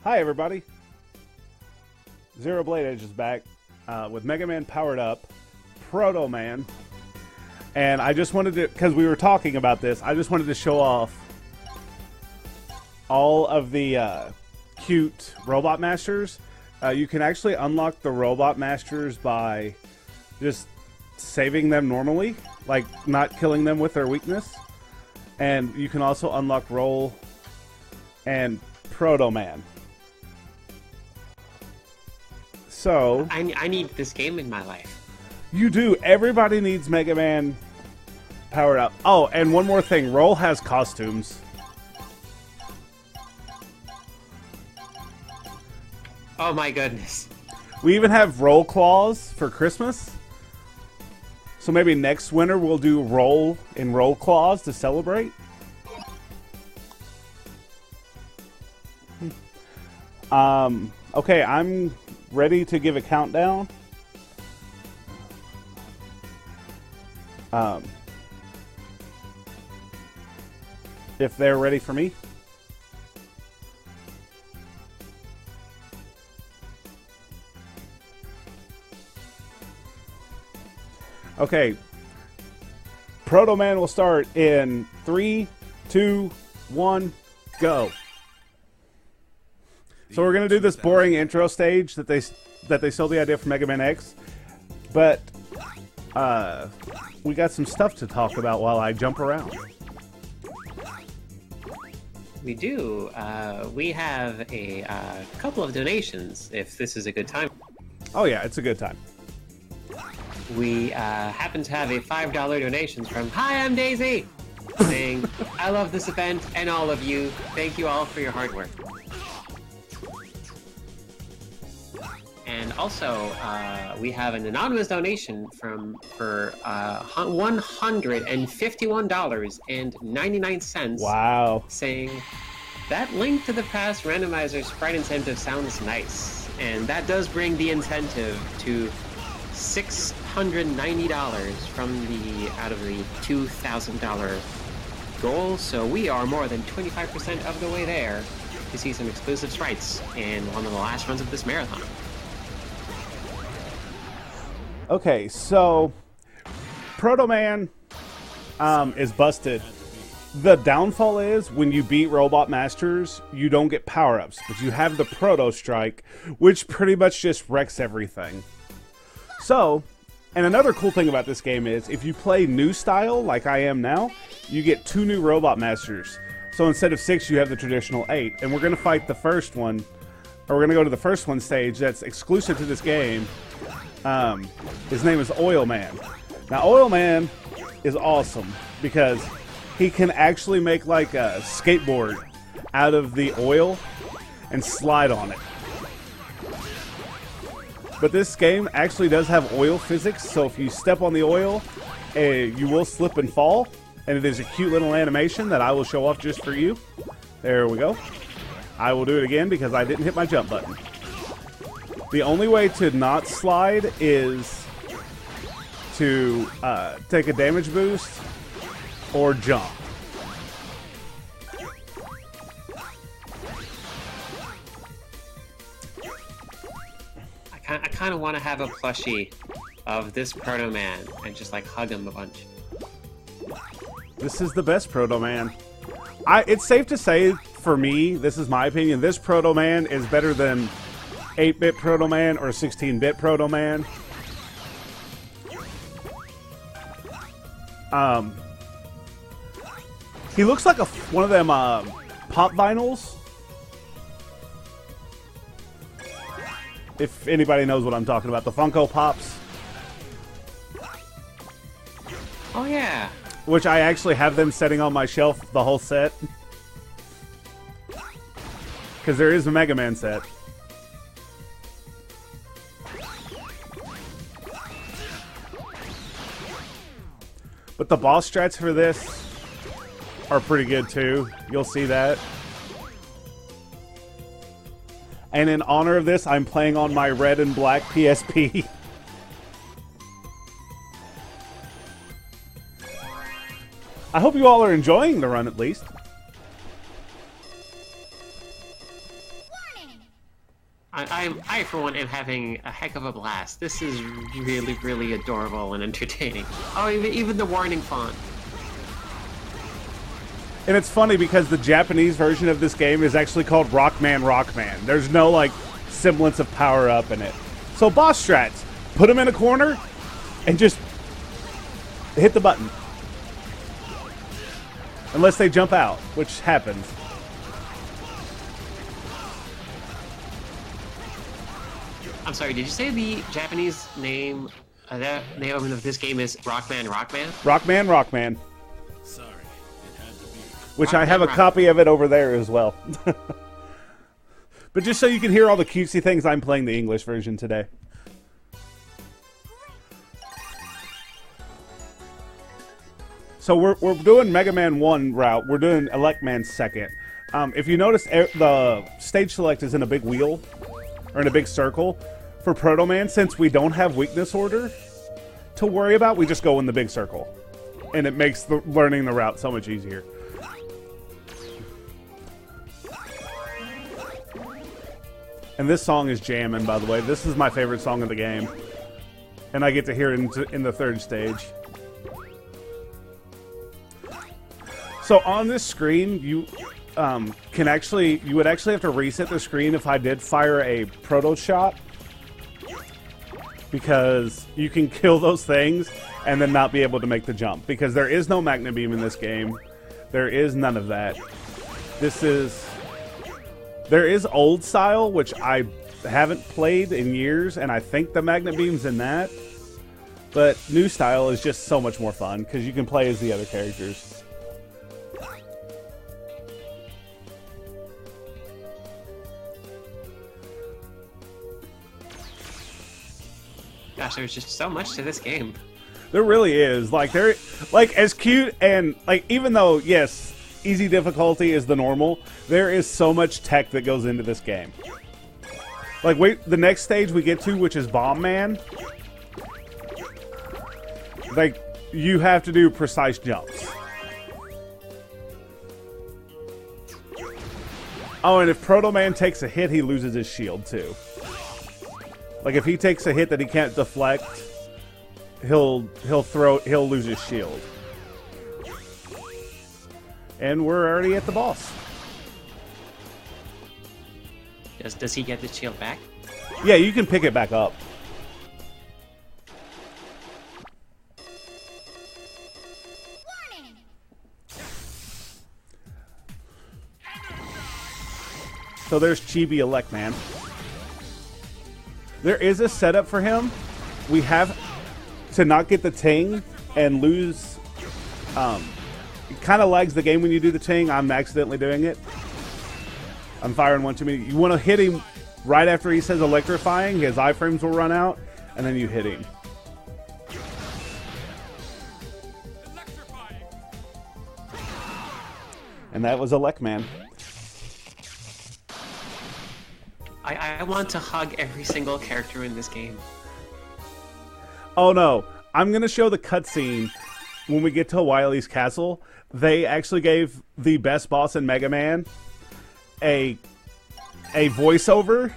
Hi everybody, Xerobladedge is back with Mega Man Powered Up, Proto Man, and I just wanted to, because we were talking about this, I just wanted to show off all of the cute Robot Masters. You can actually unlock the Robot Masters by just saving them normally, like not killing them with their weakness, and you can also unlock Roll and Proto Man. So I need this game in my life. You do. Everybody needs Mega Man Powered Up. Oh, and one more thing. Roll has costumes. Oh my goodness. We even have Roll Claws for Christmas. So maybe next winter we'll do Roll in Roll Claws to celebrate. Okay, I'm ready to give a countdown. If they're ready for me. Okay. Proto Man will start in 3, 2, 1, go. So we're gonna do this boring intro stage that they stole the idea from Mega Man X, but we got some stuff to talk about while I jump around. We do. We have a couple of donations, if this is a good time. Oh yeah, it's a good time. We happen to have a $5 donation from Hi, I'm Daisy, saying, I love this event and all of you. Thank you all for your hard work. And also, we have an anonymous donation for $151.99. Wow. Saying, that Link to the Past randomizer sprite incentive sounds nice. And that does bring the incentive to $690 from out of the $2,000 goal. So we are more than 25% of the way there to see some exclusive sprites in one of the last runs of this marathon. Okay, so Proto Man is busted. The downfall is when you beat Robot Masters, you don't get power-ups, but you have the Proto Strike, which pretty much just wrecks everything. So, and another cool thing about this game is if you play new style, like I am now, you get 2 new Robot Masters. So instead of 6, you have the traditional 8. And we're going to fight the first one, or we're going to go to the first one stage that's exclusive to this game. His name is Oil Man. Now, Oil Man is awesome because he can actually make like a skateboard out of the oil and slide on it. But this game actually does have oil physics, so if you step on the oil, you will slip and fall. And it is a cute little animation that I will show off just for you. There we go. I will do it again because I didn't hit my jump button. The only way to not slide is to take a damage boost or jump. I kind of want to have a plushie of this Proto Man and just like hug him a bunch. This is the best Proto Man. It's safe to say, for me, this is my opinion, this Proto Man is better than 8-bit Proto Man or 16-bit Proto Man. He looks like one of them pop vinyls. If anybody knows what I'm talking about, the Funko Pops. Oh yeah. Which I actually have them setting on my shelf, the whole set. Because there is a Mega Man set. But the boss strats for this are pretty good too. You'll see that. And in honor of this, I'm playing on my red and black PSP. I hope you all are enjoying the run at least. Warning! I for one am having a heck of a blast. This is really, really adorable and entertaining. Oh, even the warning font. And it's funny because the Japanese version of this game is actually called Rockman Rockman. There's no, like, semblance of power-up in it. So boss strats, put them in a corner and just hit the button. Unless they jump out, which happens. I'm sorry, did you say the Japanese name, the name of this game is Rockman Rockman? Rockman Rockman. Sorry, it had to be. Which Rockman I have a copy of it over there as well. But just so you can hear all the cutesy things, I'm playing the English version today. So we're doing Mega Man 1 route. We're doing Elect Man 2nd. If you notice, the stage select is in a big wheel, or in a big circle. For Proto Man, since we don't have weakness order to worry about, we just go in the big circle. And it makes learning the route so much easier. And this song is jamming, by the way. This is my favorite song of the game. And I get to hear it in the third stage. So on this screen, you would actually have to reset the screen if I did fire a Proto shot. Because you can kill those things and then not be able to make the jump. Because there is no Magna Beam in this game. There is none of that. There is old style, which I haven't played in years, and I think the Magna Beam's in that. But new style is just so much more fun, because you can play as the other characters. Gosh, there's just so much to this game. There really is. Like, as cute and, like, even though, yes, easy difficulty is the normal, there is so much tech that goes into this game. Like, the next stage we get to, which is Bomb Man, like, you have to do precise jumps. Oh, and if Proto Man takes a hit, he loses his shield, too. Like, if he takes a hit that he can't deflect, he'll lose his shield. And we're already at the boss. Does he get the shield back? Yeah, you can pick it back up. So there's Chibi Elect Man. There is a setup for him. We have to not get the ting and lose. It kind of lags the game when you do the ting. I'm accidentally doing it. I'm firing one too many. You want to hit him right after he says electrifying. His iframes will run out, and then you hit him. And that was Elect Man. I want to hug every single character in this game. Oh no, I'm going to show the cutscene when we get to Wily's castle. They actually gave the best boss in Mega Man a voiceover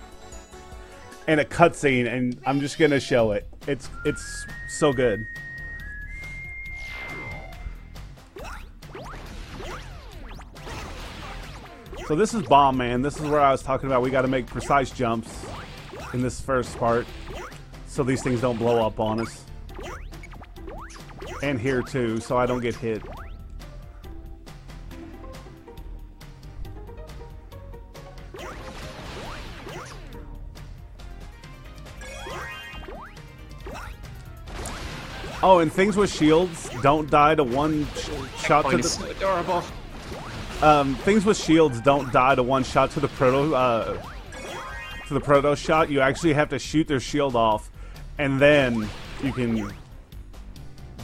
and a cutscene, and I'm just going to show it. It's so good. So this is Bomb Man. This is where I was talking about. We got to make precise jumps in this first part so these things don't blow up on us. And here too, so I don't get hit. Oh, and things with shields don't die to one shot to the... So adorable. Things with shields don't die to one shot to the Proto shot. You actually have to shoot their shield off, and then you can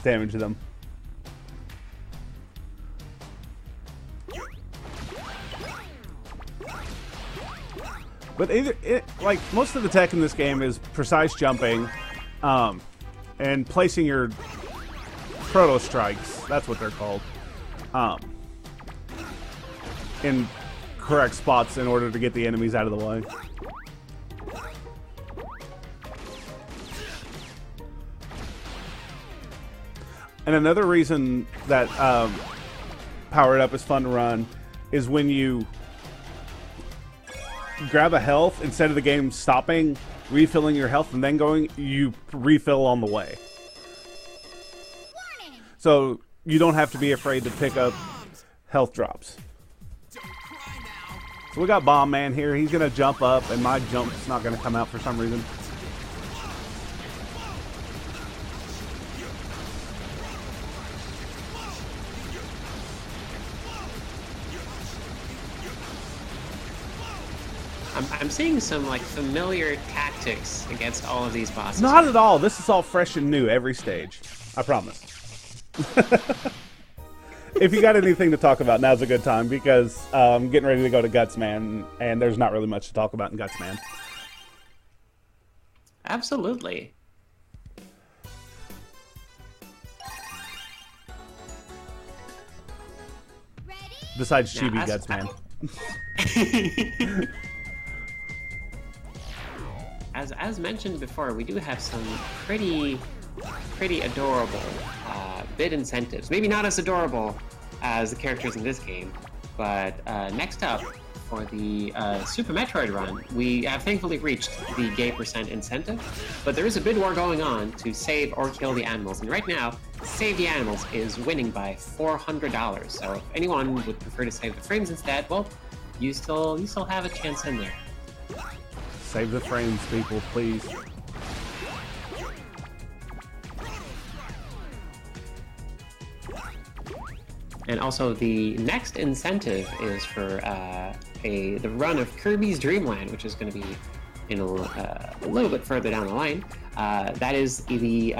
damage them. But like most of the tech in this game is precise jumping, and placing your Proto strikes. That's what they're called. In correct spots in order to get the enemies out of the way. And another reason that Power It Up is fun to run is when you grab a health, instead of the game stopping, refilling your health, and then going, you refill on the way. So you don't have to be afraid to pick up health drops. So we got Bomb Man here. He's going to jump up, and my jump's not going to come out for some reason. I'm seeing some like familiar tactics against all of these bosses. Not at all. This is all fresh and new every stage. I promise. If you got anything to talk about, now's a good time because I'm getting ready to go to Gutsman, and there's not really much to talk about in Gutsman. Absolutely. Besides Chibi Now, Gutsman. As mentioned before, we do have some pretty adorable bid incentives. Maybe not as adorable as the characters in this game, but next up for the Super Metroid run, we have thankfully reached the gay percent incentive, but there is a bid war going on to save or kill the animals, and right now, Save the Animals is winning by $400. So if anyone would prefer to save the frames instead, well, you still have a chance in there. Save the frames, people, please. And also, the next incentive is for the run of Kirby's Dream Land, which is going to be in a little bit further down the line. That is the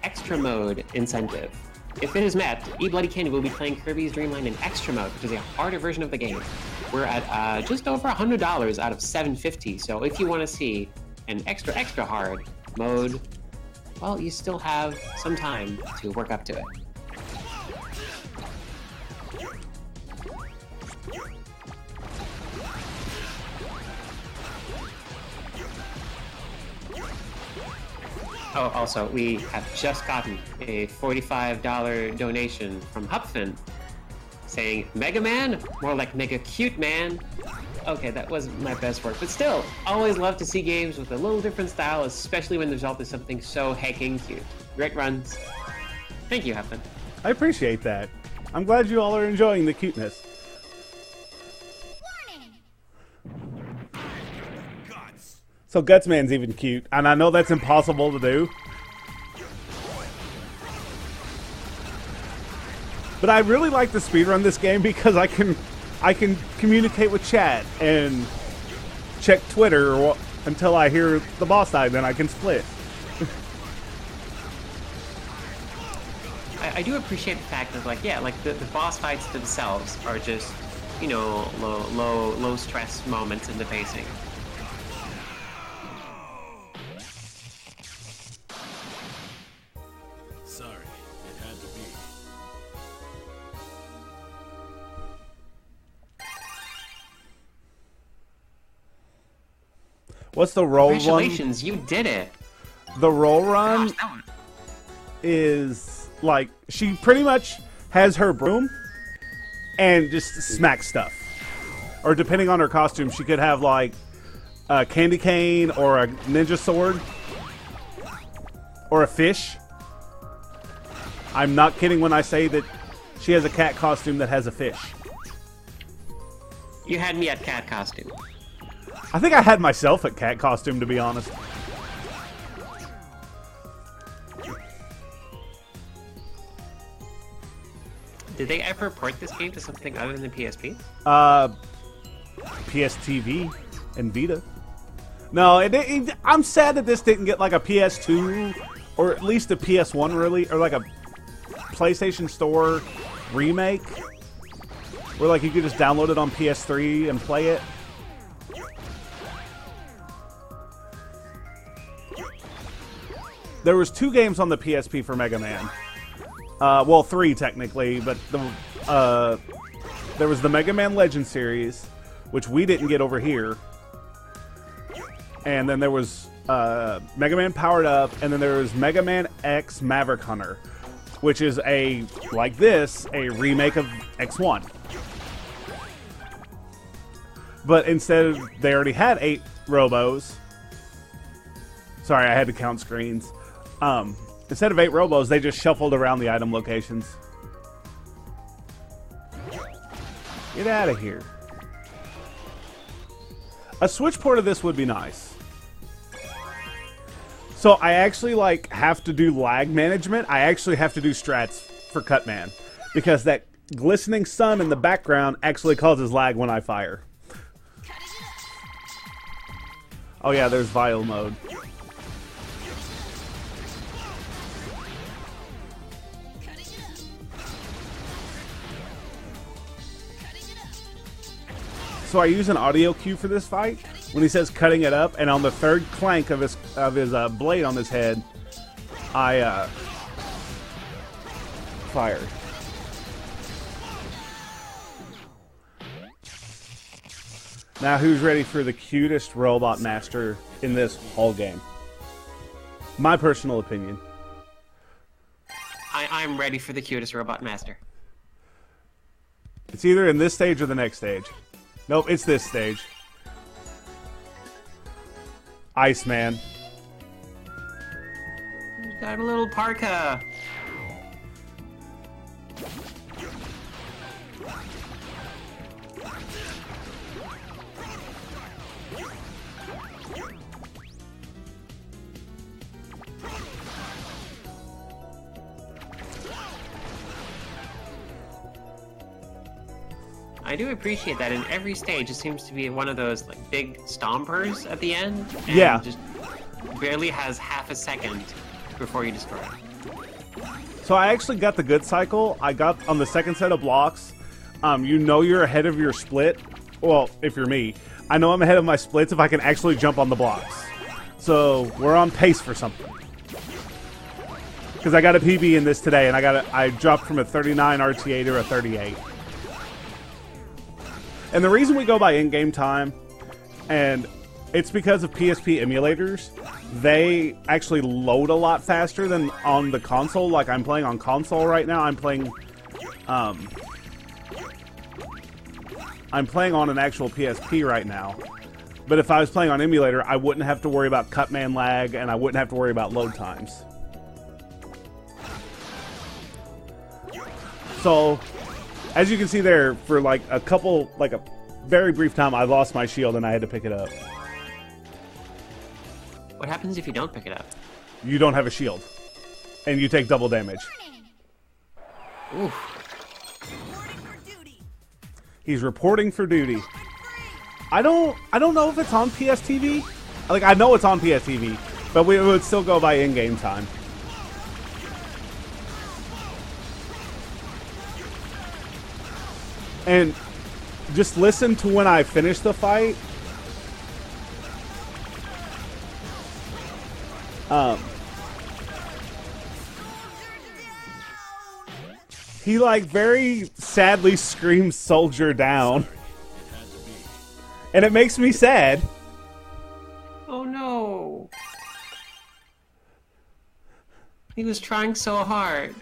extra mode incentive. If it is met, Bloody Candy will be playing Kirby's Dream Land in extra mode, which is a harder version of the game. We're at just over $100 out of $750. So if you want to see an extra hard mode, well, you still have some time to work up to it. Oh, also, we have just gotten a $45 donation from Hupfin saying, Mega Man? More like Mega Cute Man. Okay, that wasn't my best work, but still, always love to see games with a little different style, especially when the result is something so hecking cute. Great runs. Thank you, Hupfin. I appreciate that. I'm glad you all are enjoying the cuteness. So Gutsman's even cute, and I know that's impossible to do. But I really like to speedrun this game because I can communicate with chat and check Twitter until I hear the boss die, then I can split. I do appreciate the fact that, like, yeah, like the boss fights themselves are just, you know, low stress moments in the pacing. Sorry, it had to be. What's the roll run? Congratulations, you did it! The roll run Gosh, that one. is like she pretty much has her broom and just smacks stuff. Or depending on her costume, she could have like a candy cane or a ninja sword or a fish. I'm not kidding when I say that she has a cat costume that has a fish. You had me at cat costume. I think I had myself at cat costume, to be honest. Did they ever port this game to something other than the PSP? PSTV and Vita. No, I'm sad that this didn't get like a PS2 or at least a PS1 release, or like a PlayStation Store remake where like you could just download it on PS3 and play it. There was 2 games on the PSP for Mega Man. Well, 3 technically, but there was the Mega Man Legend series, which we didn't get over here. And then there was Mega Man Powered Up, and then there was Mega Man X Maverick Hunter. which is a remake of X1. But instead, they already had 8 robos. Sorry, I had to count screens. Instead of 8 robos, they just shuffled around the item locations. Get out of here. A switch port of this would be nice. So I actually have to do lag management. I actually have to do strats for Cutman because that glistening sun in the background actually causes lag when I fire. Oh yeah, there's vial mode. So I use an audio cue for this fight when he says cutting it up, and on the third clank of his blade on his head, I fire. Now who's ready for the cutest robot master in this whole game? My personal opinion. I'm ready for the cutest robot master. It's either in this stage or the next stage. Nope, it's this stage. Iceman. He's got a little parka. I do appreciate that in every stage it seems to be one of those big stompers at the end. And yeah. Just barely has half a second before you destroy it. So I actually got the good cycle. I got on the second set of blocks. You know you're ahead of your split. Well, if you're me. I know I'm ahead of my splits if I can actually jump on the blocks. So we're on pace for something. Because I got a PB in this today, and I dropped from a 39 RTA to a 38. And the reason we go by in-game time, and it's because of PSP emulators, they actually load a lot faster than on the console. Like I'm playing on console right now. I'm playing on an actual PSP right now. But if I was playing on emulator, I wouldn't have to worry about Cutman lag, and I wouldn't have to worry about load times. So, as you can see there, for a very brief time, I lost my shield and I had to pick it up. What happens if you don't pick it up? You don't have a shield. And you take double damage. Oof. He's reporting for duty. I don't know if it's on PSTV. I know it's on PSTV, but we would still go by in-game time. And just listen to when I finish the fight. He very sadly screams "Soldier down," and it makes me sad. Oh no! He was trying so hard.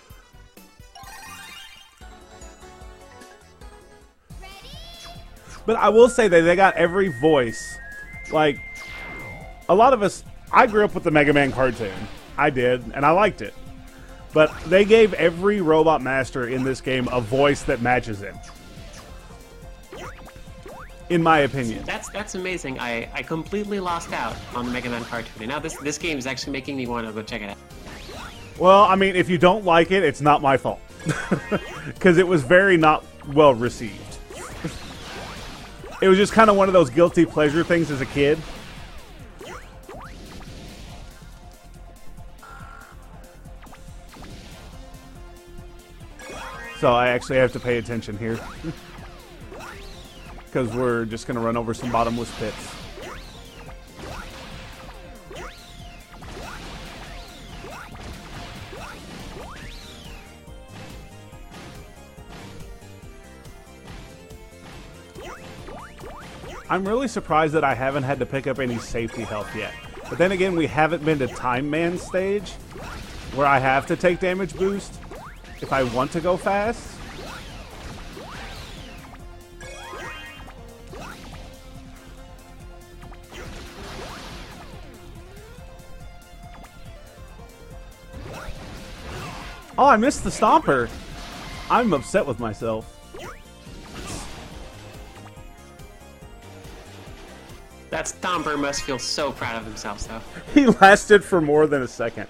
But I will say that they got every voice. A lot of us, I grew up with the Mega Man cartoon. I did, and I liked it. But they gave every Robot Master in this game a voice that matches him. In my opinion. That's amazing. I completely lost out on the Mega Man cartoon. And now this game is actually making me want to go check it out. Well, I mean, if you don't like it, it's not my fault. Because it was very not well received. It was just kind of one of those guilty pleasure things as a kid. So I actually have to pay attention here. Because we're just going to run over some bottomless pits. I'm really surprised that I haven't had to pick up any safety health yet. But then again, we haven't been to Time Man stage, where I have to take damage boost. if I want to go fast. Oh, I missed the stomper. I'm upset with myself. That Stomper must feel so proud of himself, though. He lasted for more than a second.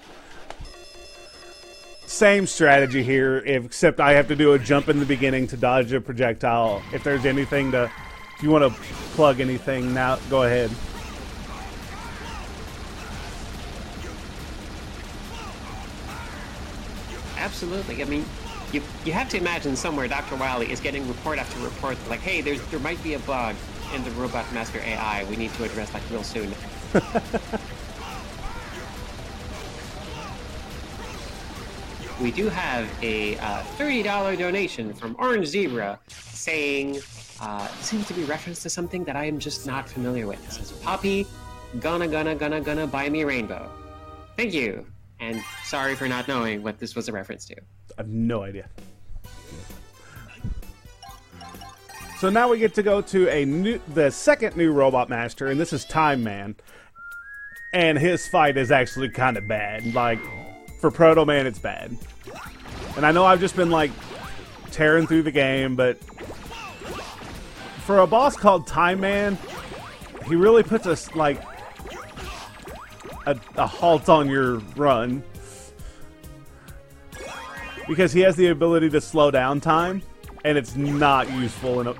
Same strategy here, except I have to do a jump in the beginning to dodge a projectile. If there's anything to... If you want to plug anything now, go ahead. Absolutely. I mean, you have to imagine somewhere Dr. Wily is getting report after report like, hey, there might be a bug in the Robot Master AI we need to address like real soon. We do have a $30 donation from Orange Zebra saying, seems to be reference to something that I am just not familiar with. It says, Poppy, gonna buy me a rainbow. Thank you. And sorry for not knowing what this was a reference to. I have no idea. So now we get to go to the second new Robot Master, and this is Time Man. And his fight is actually kind of bad. Like, for Proto Man, it's bad. And I know I've just been, like, tearing through the game, but for a boss called Time Man, he really puts us, like, a halt on your run. Because he has the ability to slow down time, and it's not useful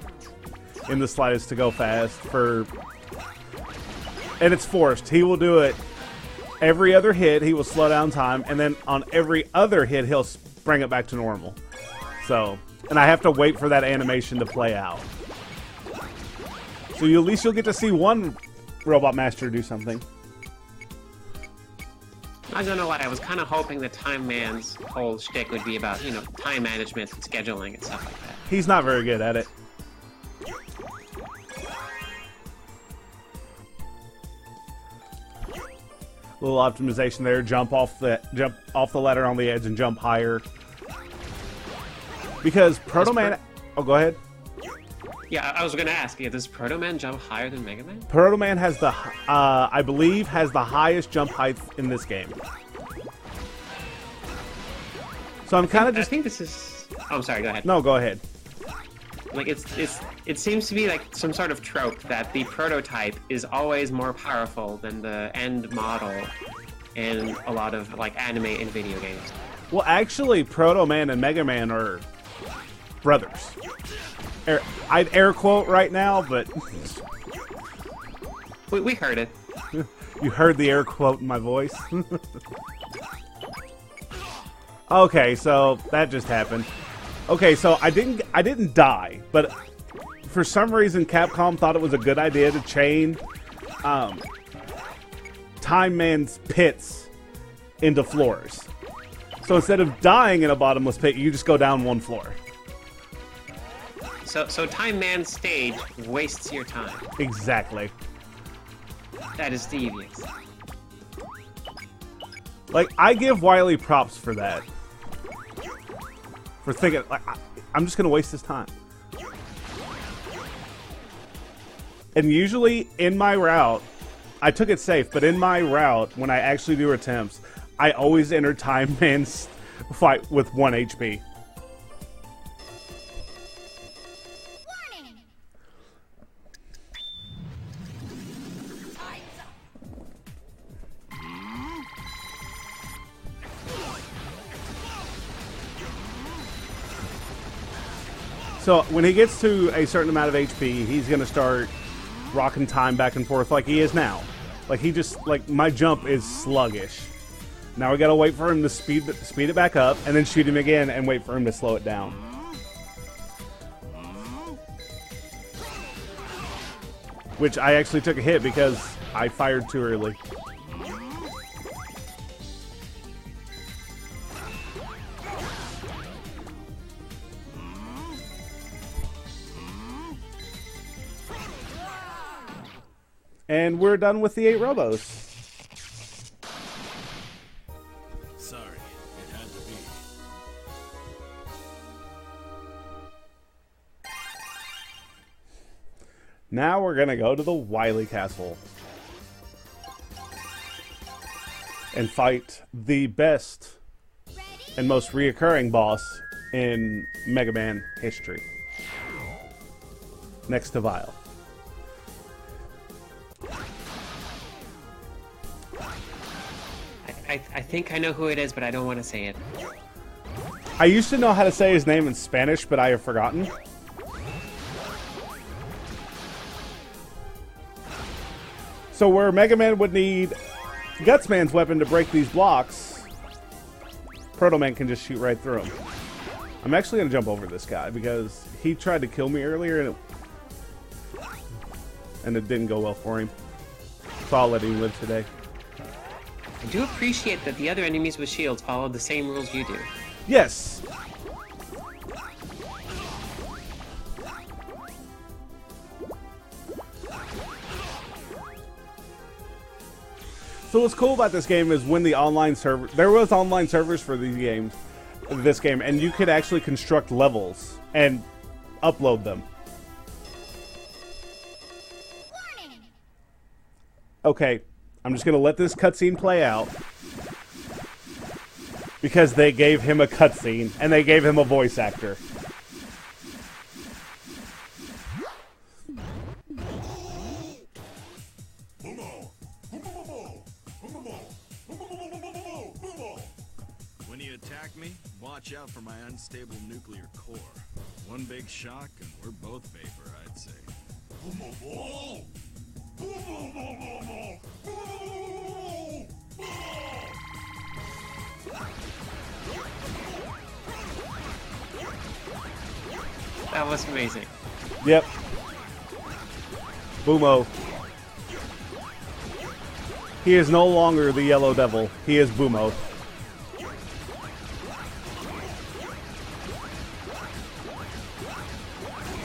in the slightest to go fast for... And it's forced. He will do it every other hit, he will slow down time, and then on every other hit, he'll bring it back to normal. So, and I have to wait for that animation to play out. So at least you'll get to see one Robot Master do something. I don't know why. I was kind of hoping that Time Man's whole shtick would be about, you know, time management and scheduling and stuff like that. He's not very good at it. Little optimization there. Jump off the ladder on the edge and jump higher. Because Proto Man. Oh, go ahead. Yeah, I was going to ask. Yeah, does Proto Man jump higher than Mega Man? Proto Man has the, I believe, has the highest jump height in this game. So I'm kind of just. I think this is. Oh, I'm sorry. Go ahead. No, go ahead. Like it seems to be like some sort of trope that the prototype is always more powerful than the end model in a lot of like anime and video games. Well, actually, Proto Man and Mega Man are brothers. I'd air quote right now, but we heard it. You heard the air quote in my voice. Okay, so that just happened. Okay, so I didn't die, but for some reason Capcom thought it was a good idea to chain Time Man's pits into floors. So instead of dying in a bottomless pit, you just go down one floor. So Time Man's stage wastes your time. Exactly. That is devious. Like, I give Wily props for that. For thinking, like, I'm just going to waste this time. And usually, in my route, I took it safe, but in my route, when I actually do attempts, I always enter Time Man's fight with 1 HP. So when he gets to a certain amount of HP, he's going to start rocking time back and forth like he is now. Like he just, like my jump is sluggish. Now we got to wait for him to speed it back up and then shoot him again and wait for him to slow it down. Which I actually took a hit because I fired too early. And we're done with the 8 Robos. Sorry, it had to be. Now we're gonna go to the Wily Castle and fight the best and most reoccurring boss in Mega Man history, next to Vile. I think I know who it is, but I don't want to say it. I used to know how to say his name in Spanish, but I have forgotten. So where Mega Man would need Gutsman's weapon to break these blocks, Proto Man can just shoot right through them. I'm actually going to jump over this guy because he tried to kill me earlier and it didn't go well for him. So I'll let him live today. I do appreciate that the other enemies with shields follow the same rules you do. Yes! So what's cool about this game is when the online server... There was online servers for these games, this game, and you could actually construct levels and upload them. Okay, I'm just going to let this cutscene play out. Because they gave him a cutscene, and they gave him a voice actor. When you attack me, watch out for my unstable nuclear core. One big shock, and we're both vapor, I'd say. That was amazing. Yep. Boomo. He is no longer the Yellow Devil. He is Boomo.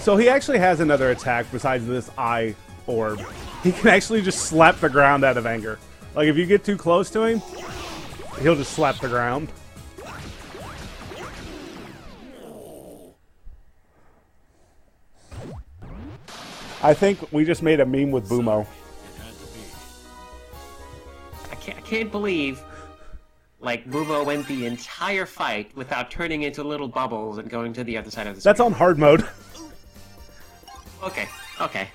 So he actually has another attack besides this eye orb. He can actually just slap the ground out of anger. Like if you get too close to him, he'll just slap the ground. I think we just made a meme with Boomo. I can't believe, like, Boomo went the entire fight without turning into little bubbles and going to the other side of the screen. That's on hard mode. Okay, okay.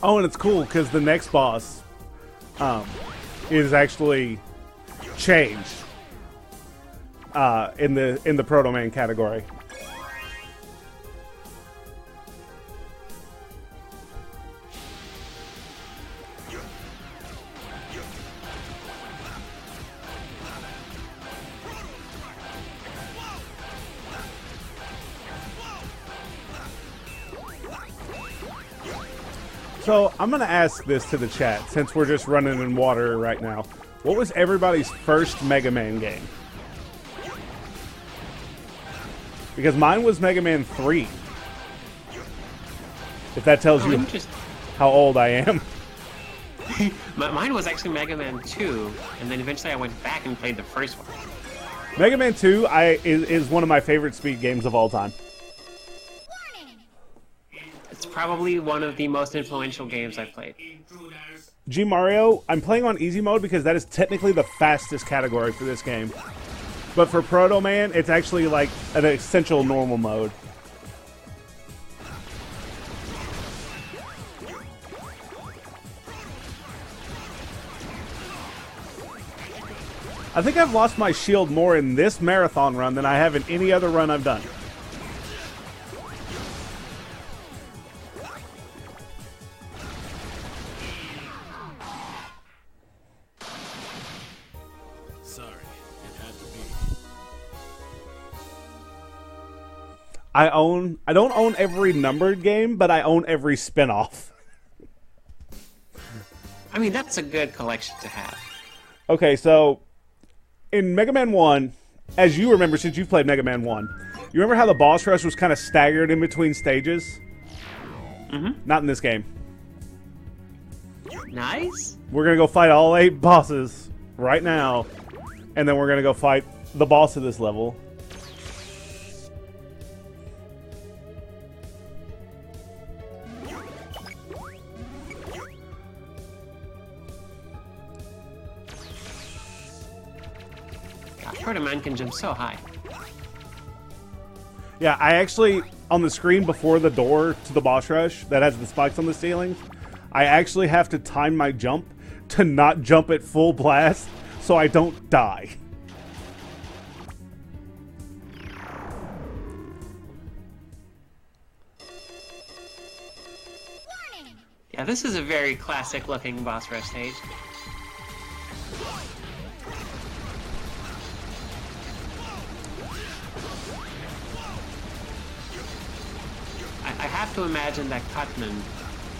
Oh, and it's cool because the next boss is actually changed in the Proto Man category. So, I'm going to ask this to the chat, since we're just running in water right now. What was everybody's first Mega Man game? Because mine was Mega Man 3. If that tells you how old I am. Mine was actually Mega Man 2, and then eventually I went back and played the first one. Mega Man 2 is one of my favorite speed games of all time. It's probably one of the most influential games I've played. G Mario, I'm playing on easy mode because that is technically the fastest category for this game. But for Proto Man, it's actually like an essential normal mode. I think I've lost my shield more in this marathon run than I have in any other run I've done. I don't own every numbered game, but I own every spin-off. I mean, that's a good collection to have. Okay, so in Mega Man 1, as you remember since you've played Mega Man 1, you remember how the boss rush was kind of staggered in between stages? Mm-hmm. Not in this game. Nice. We're going to go fight all 8 bosses right now, and then we're going to go fight the boss of this level. Proto Man can jump so high. Yeah, I actually, on the screen before the door to the boss rush that has the spikes on the ceilings, I actually have to time my jump to not jump at full blast so I don't die. Yeah, this is a very classic looking boss rush stage. I have to imagine that Cutman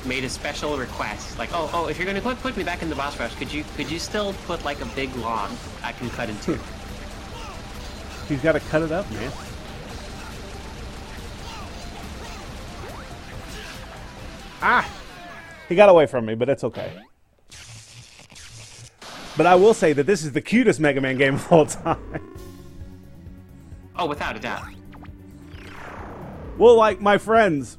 made a special request, like, oh, if you're gonna put me back in the boss rush, could you still put like a big log I can cut in two? He's got to cut it up, man. Ah, he got away from me, but it's okay. But I will say that this is the cutest Mega Man game of all time. Oh, without a doubt. Well, like, my friends,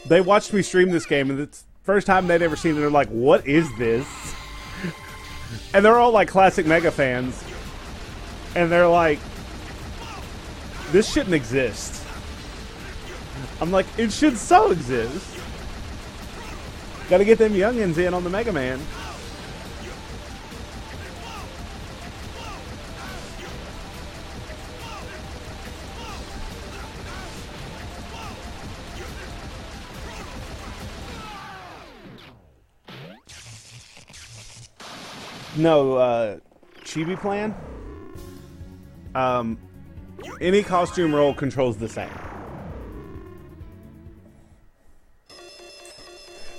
they watched me stream this game, and it's the first time they'd ever seen it. They're like, what is this? And they're all, like, classic Mega fans. And they're like, this shouldn't exist. I'm like, it should so exist. Gotta get them youngins in on the Mega Man. No, Chibi Plan. Any costume role controls the same.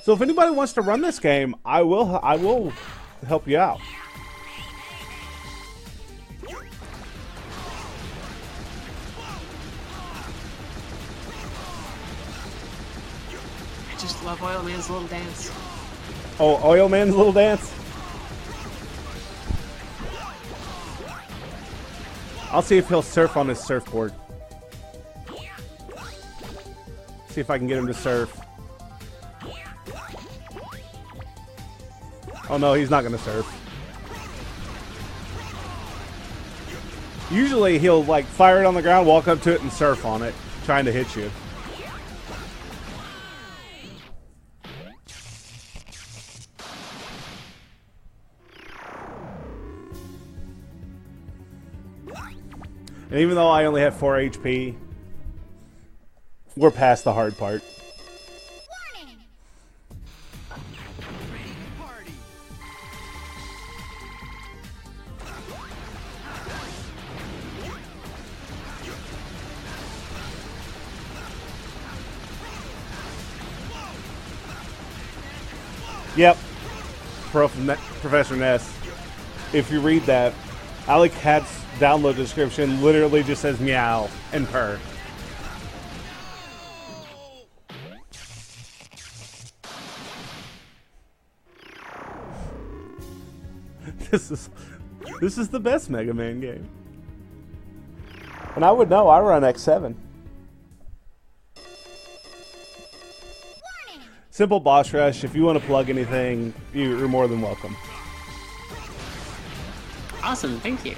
So if anybody wants to run this game, I will help you out. I just love Oil Man's little dance. Oh, Oil Man's little dance? I'll see if he'll surf on his surfboard. See if I can get him to surf. Oh no, he's not gonna surf. Usually he'll like fire it on the ground, walk up to it, and surf on it, trying to hit you. And even though I only have 4 HP, we're past the hard part. Yep. Professor Ness. If you read that, Alec Hat's download description literally just says meow and purr. This is the best Mega Man game. And I would know, I run X7. Simple boss rush. If you want to plug anything, you're more than welcome. Awesome, thank you.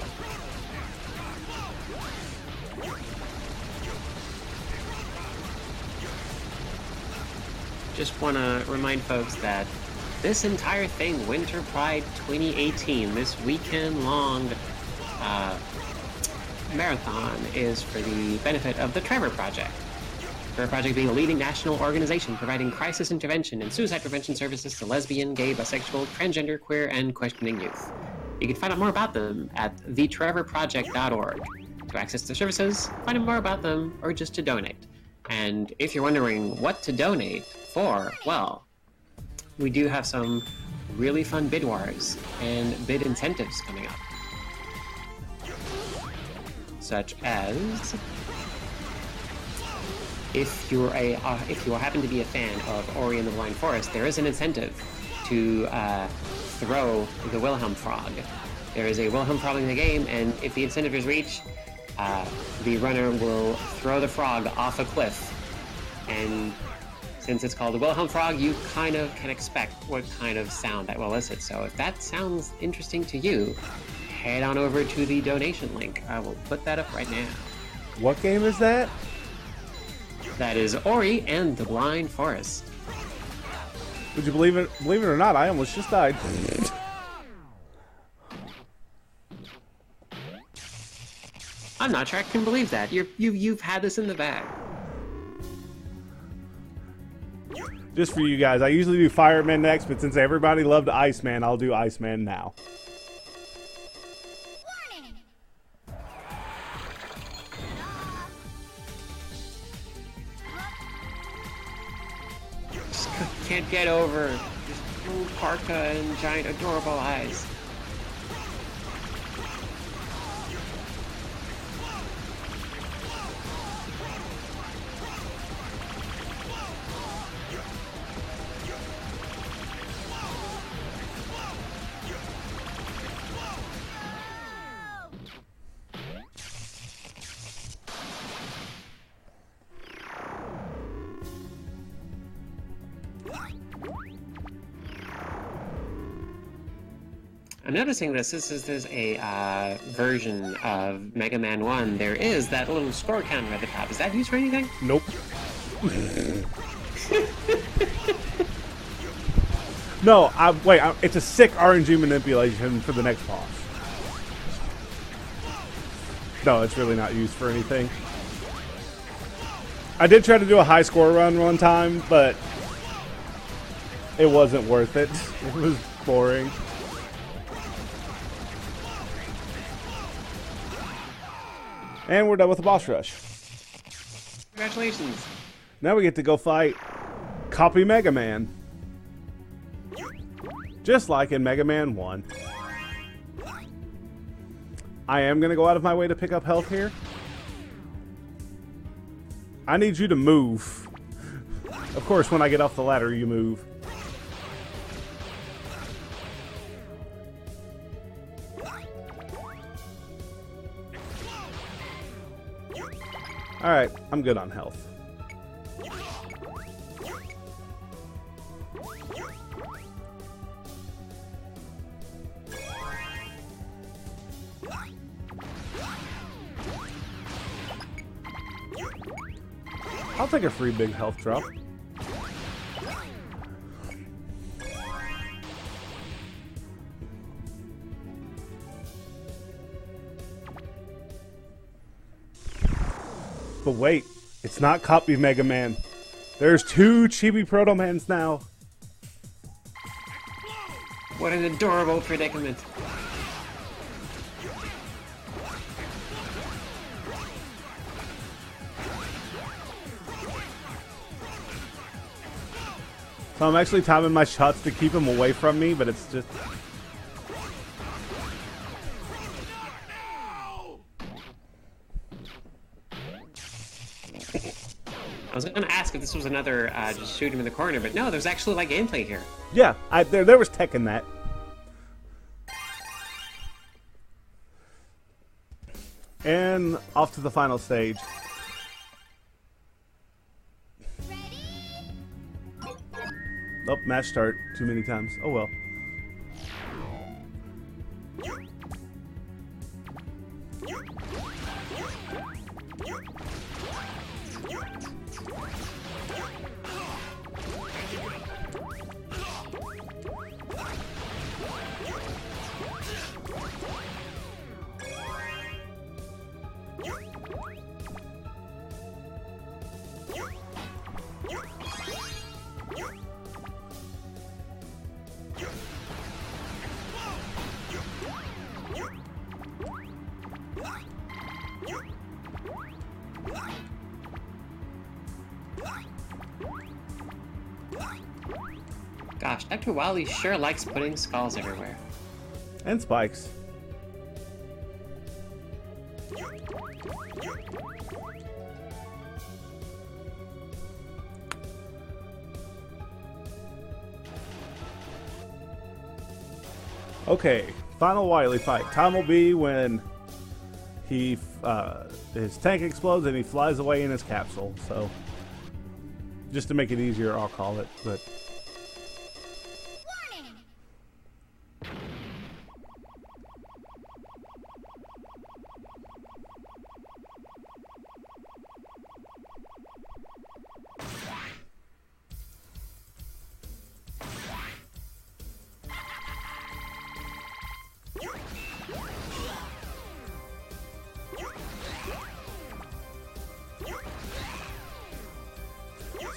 Just want to remind folks that this entire thing, Winter Pride 2018, this weekend-long marathon, is for the benefit of the Trevor Project. Trevor Project being a leading national organization providing crisis intervention and suicide prevention services to lesbian, gay, bisexual, transgender, queer, and questioning youth. You can find out more about them at thetrevorproject.org. To access their services, find out more about them, or just to donate. And if you're wondering what to donate for, well, we do have some really fun bid wars and bid incentives coming up. Such as, if you happen to be a fan of Ori and the Blind Forest, there is an incentive to throw the Wilhelm frog. There is a Wilhelm frog in the game, and if the incentive is reached, the runner will throw the frog off a cliff. And since it's called the Wilhelm frog, you kind of can expect what kind of sound that will elicit. So if that sounds interesting to you, head on over to the donation link. I will put that up right now. What game is that? That is Ori and the Blind Forest. Would you believe it? Believe it or not, I almost just died. I'm not sure I can believe that. You've had this in the bag. Just for you guys, I usually do Fireman next, but since everybody loved Iceman, I'll do Iceman now. Can't get over this blue parka and giant adorable eyes. I'm noticing this is a version of Mega Man 1. There is that little score counter at the top. Is that used for anything? Nope. No, wait, it's a sick RNG manipulation for the next boss. No, it's really not used for anything. I did try to do a high score run one time, but it wasn't worth it. It was boring. And we're done with the boss rush. Congratulations. Now we get to go fight Copy Mega Man. Just like in Mega Man 1. I am going to go out of my way to pick up health here. I need you to move. Of course, when I get off the ladder, you move. Alright, I'm good on health. I'll take a free big health drop. But wait, it's not Copy Mega Man. There's two Chibi Proto Mans now. What an adorable predicament. So I'm actually timing my shots to keep him away from me, but it's just... I was going to ask if this was another just shoot him in the corner, but no, there's actually like gameplay here. Yeah, there was tech in that. And off to the final stage. Oh, match start too many times. Oh well. Gosh, Dr. Wily sure likes putting skulls everywhere. And spikes. Okay, final Wily fight. Time will be when he his tank explodes and he flies away in his capsule. So, just to make it easier, I'll call it. But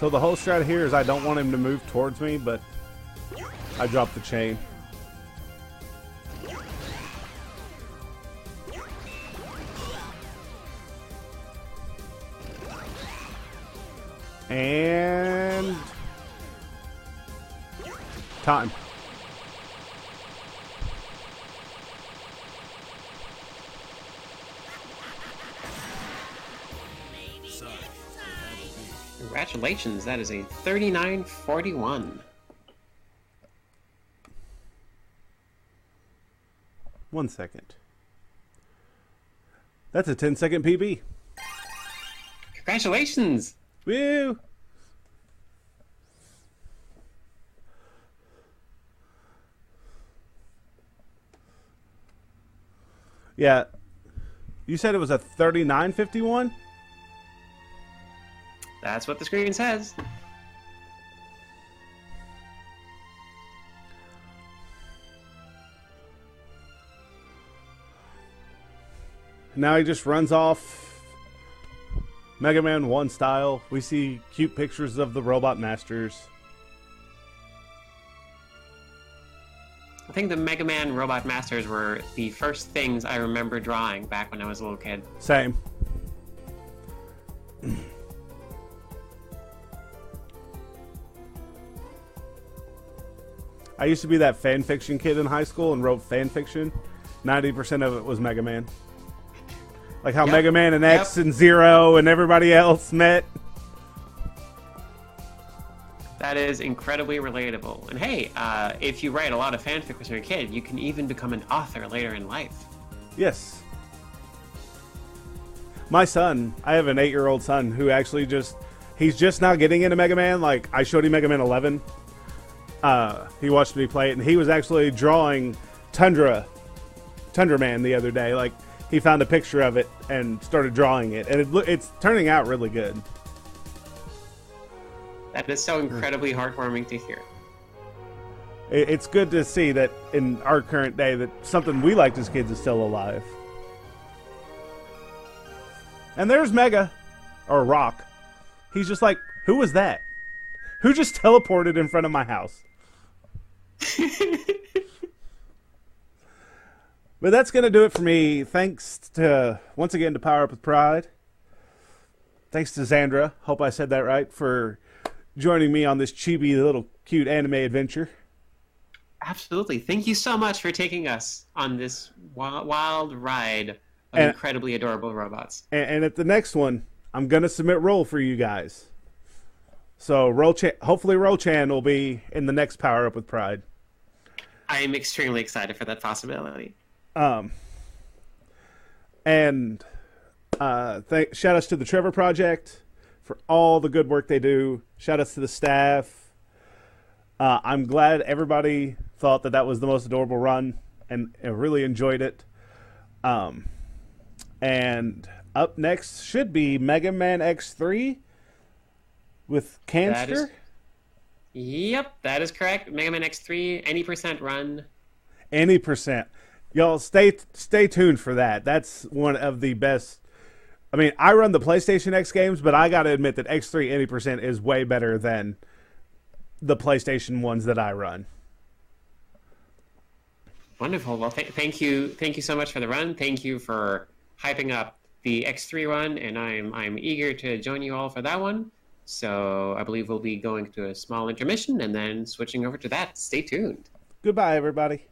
so the whole strat here is I don't want him to move towards me, but I drop the chain. And time. Congratulations, that is a 39-41. 1 second. That's a 10-second PB. Congratulations! Woo! Yeah. You said it was a 39-51? That's what the screen says. Now he just runs off Mega Man 1 style. We see cute pictures of the Robot Masters. I think the Mega Man Robot Masters were the first things I remember drawing back when I was a little kid. Same. I used to be that fan fiction kid in high school and wrote fan fiction. 90% of it was Mega Man. Like how Mega Man and X and Zero and everybody else met. That is incredibly relatable. And hey, if you write a lot of fanfic when you're a kid, you can even become an author later in life. Yes. My son, I have an 8-year-old son who actually he's just now getting into Mega Man. Like, I showed him Mega Man 11. He watched me play it, and he was actually drawing Tundra Man the other day. Like, he found a picture of it and started drawing it, and it's turning out really good. That is so incredibly heartwarming to hear. It's good to see that in our current day that something we liked as kids is still alive. And there's Mega, or Rock. He's just like, who was that? Who just teleported in front of my house? But that's going to do it for me. Thanks to, once again, to Power Up with Pride. Thanks to Xandra, hope I said that right, for joining me on this chibi little cute anime adventure. Absolutely. Thank you so much for taking us on this wild ride of incredibly adorable robots. And at the next one, I'm going to submit Roll for you guys. So hopefully Roll-chan will be in the next Power Up with Pride. I am extremely excited for that possibility. And shout outs to the Trevor Project for all the good work they do. Shout outs to the staff. I'm glad everybody thought that was the most adorable run and really enjoyed it. And up next should be Mega Man X3 with Canster. Yep, that is correct. Mega Man X3, any percent run. Any percent. Y'all stay tuned for that. That's one of the best. I mean, I run the PlayStation X games, but I got to admit that X3 any percent is way better than the PlayStation ones that I run. Wonderful. Well, thank you so much for the run. Thank you for hyping up the X3 run, and I'm eager to join you all for that one. So I believe we'll be going to a small intermission and then switching over to that. Stay tuned. Goodbye, everybody.